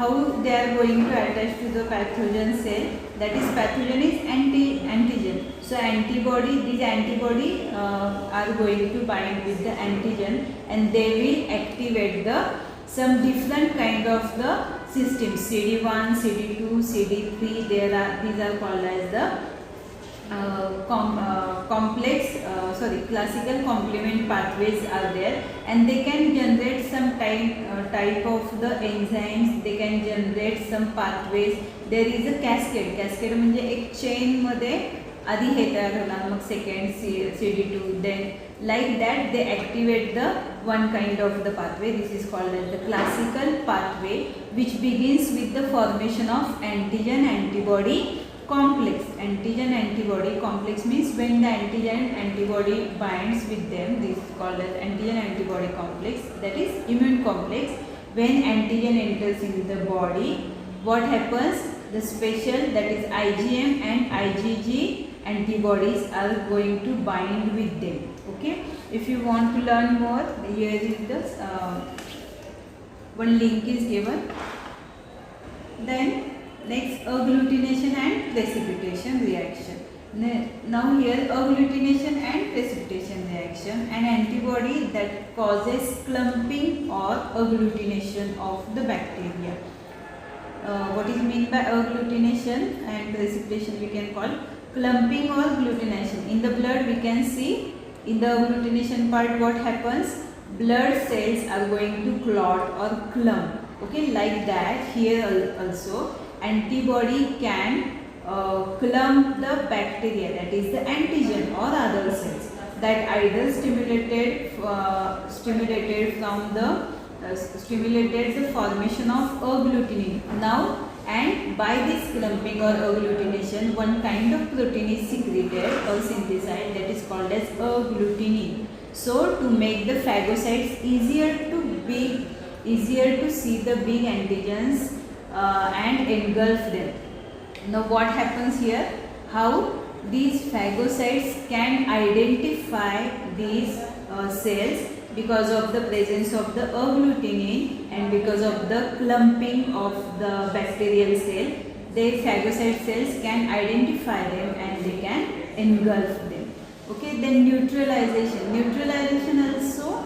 how they are going to attach to the pathogen cell, that is pathogen is antigen. So antibody, these antibody are going to bind with the antigen and they will activate the some different kind of the systems, CD1, CD2, CD3. These are called as the classical complement pathways are there, and they can generate some type of the enzymes. They can generate some pathways. There is a cascade. Cascade म्हणजे एक chain मध्ये आधी हे तयार होणार, मग second CD2, then like that they activate the one kind of the pathway. This is called as the classical pathway, which begins with the formation of antigen antibody complex. Antigen antibody complex means when the antigen antibody binds with them, this is called as antigen antibody complex, that is immune complex. When antigen enters into the body, what happens? The special, that is IgM and IgG antibodies are going to bind with them. Okay, if you want to learn more, here is the one link is given. Then next, agglutination and precipitation reaction. Now here, agglutination and precipitation reaction, an antibody that causes clumping or agglutination of the bacteria. What is meant by agglutination and precipitation? We can call clumping or agglutination. In the blood, we can see in the agglutination part what happens. Blood cells are going to clot or clump. Okay, like that. Here also, antibody can clump the bacteria, that is the antigen or other cells that either stimulated the formation of agglutinin. Now, and by this clumping or agglutination, one kind of protein is secreted or synthesized, that is called as agglutinin. So to make the phagocytes easier to see the big antigens and engulf them. Now what happens here? How these phagocytes can identify these cells because of the presence of the agglutinin and because of the clumping of the bacterial cell. The phagocyte cells can identify them and they can engulf them. Okay, then neutralization. Neutralization also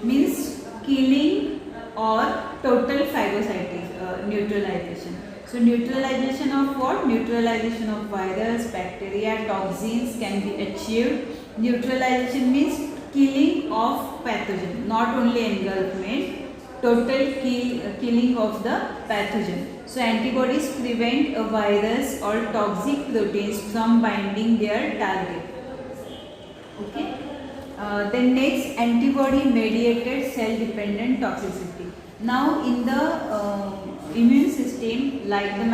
means killing or total phagocytic neutralization. So neutralization of what? Neutralization of virus, bacteria, toxins can be achieved. Neutralization means killing of pathogen, not only engulfment, total killing of the pathogen. So antibodies prevent a virus or toxic proteins from binding their target. Okay. Then next, antibody mediated cell dependent toxicity. Now in the immune system, like the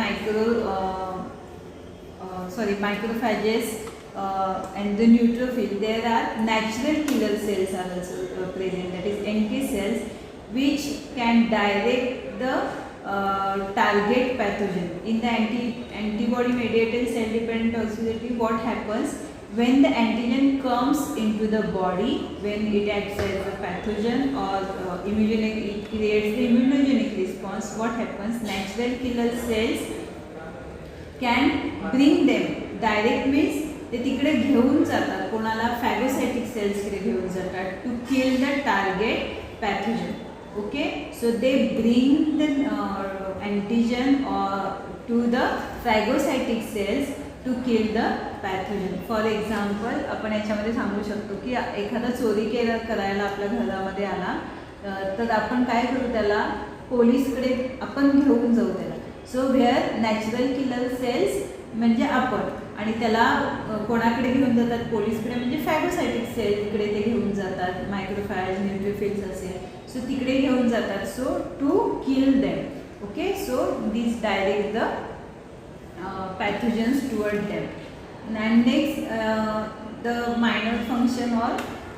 macrophages and the neutrophil, there are natural killer cells are also present, that is NK cells, which can direct the target pathogen. In the antibody mediated cell dependent toxicity, what happens? When the antigen comes into the body, when it acts as a pathogen or it creates the immunogenic response, what happens? Natural killer cells can bring them. Direct means ते तिकडे घेऊन जातात, कोणाला phagocytic सेल्सकडे घेऊन जातात to kill the target pathogen. Okay, so they bring the antigen to the phagocytic sales to kill the pathogen. For example, आपण याच्यामध्ये सांगू शकतो की एखादा चोरी करायला आपल्या घरामध्ये आला तर आपण काय करू, त्याला पोलीसकडे आपण घेऊन जाऊ त्याला. सो व्हेअर नॅचरल किलर सेल्स म्हणजे आपण, आणि त्याला कोणाकडे घेऊन जातात? पोलीसकडे, म्हणजे फॅगोसाइटिक सेलकडे ते घेऊन जातात, मायक्रोफॅज, न्यूट्रोफिल्स असेल, सो तिकडे घेऊन जातात. सो to kill them. Okay, so this direct the pathogens toward them. And next, the minor function, or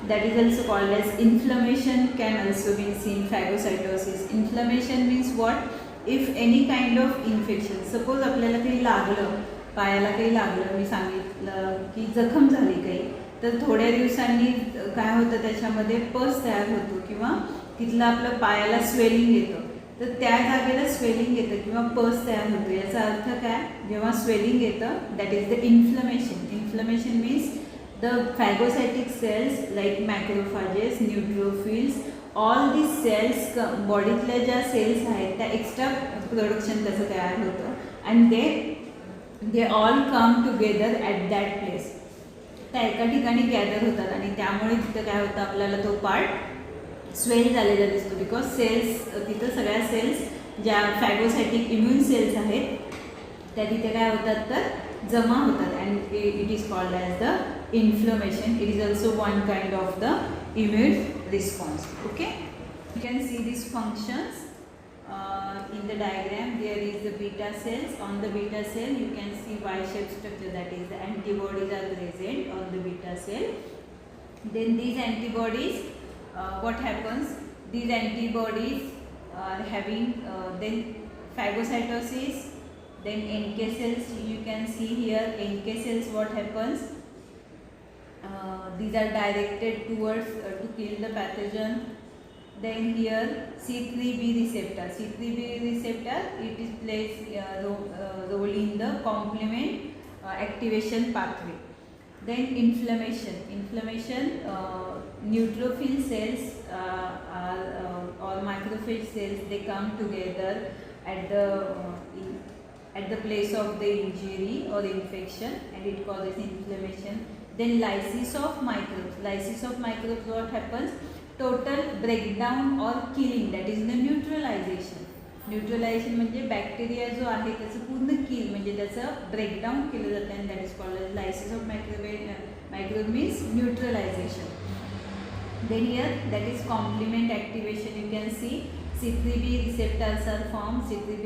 that is also called as inflammation, can also be seen. Phagocytosis. Inflammation means what? If any kind of infection, suppose आपल्याला काही लागलं, पायाला काही लागलं, मी सांगितलं की जखम झाली काही, तर थोड्या दिवसांनी काय होतं, त्याच्यामध्ये पस तयार होतो किंवा तिथलं आपलं पायाला स्वेलिंग येतं. तर त्या जागेला स्वेलिंग येतं किंवा पस तयार होतो. याचा अर्थ काय? जेव्हा स्वेलिंग येतं, that is the inflammation. Inflammation means the phagocytic sales like macrophages, neutrophils, all these cells, बॉडीतल्या ज्या सेल्स आहेत त्या एक्स्ट्रा प्रोडक्शन त्याचं तयार होतं, and they all come together at that place. त्या एका ठिकाणी गॅदर होतात आणि त्यामुळे तिथं काय होतं, आपल्याला तो पार्ट स्वेल झालेला दिसतो. बिकॉज सेल्स, तिथं सगळ्या सेल्स ज्या फॅगोसाइटिक इम्युन सेल्स आहेत त्या तिथे काय होतात, तर जमा होतात and it is called as the inflammation. It is also one kind of the immune response. Okay, you can see these functions in the diagram. There is the beta cells. On the beta cell you can see Y-shaped structure, that is the antibodies are present on the beta cell. Then these antibodies, what happens, these antibodies are having then phagocytosis, then NK cells. You can see here NK cells, what happens, these are directed towards to kill the pathogen. Then here C3b receptor, it is plays role in the complement activation pathway. Then inflammation, neutrophil cells or macrophage cells, they come together at the place of the injury or infection, and it causes inflammation. Then lysis of microbes, what happens, total breakdown or killing, that is the neutralization म्हणजे bacteria जो आहे त्याचं पूर्ण किल म्हणजे त्याचं breakdown केलं जातं, आणि that is called lysis of microbe means neutralisation. Then here that is complement activation. You can see C3b receptors are formed. C3b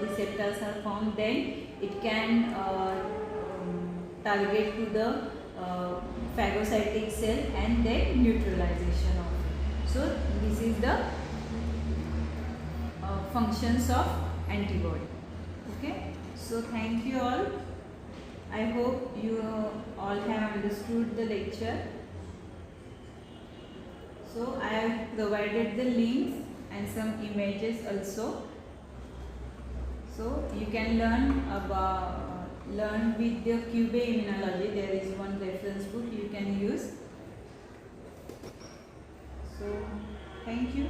receptors are formed. Then it can target to the phagocytic cell and then neutralization of it. So this is the functions of antibody. Okay. So thank you all. I hope you all have understood the lecture. So I have provided the links and some images also, so you can learn with the Cube Immunology. There is one reference book you can use. So thank you.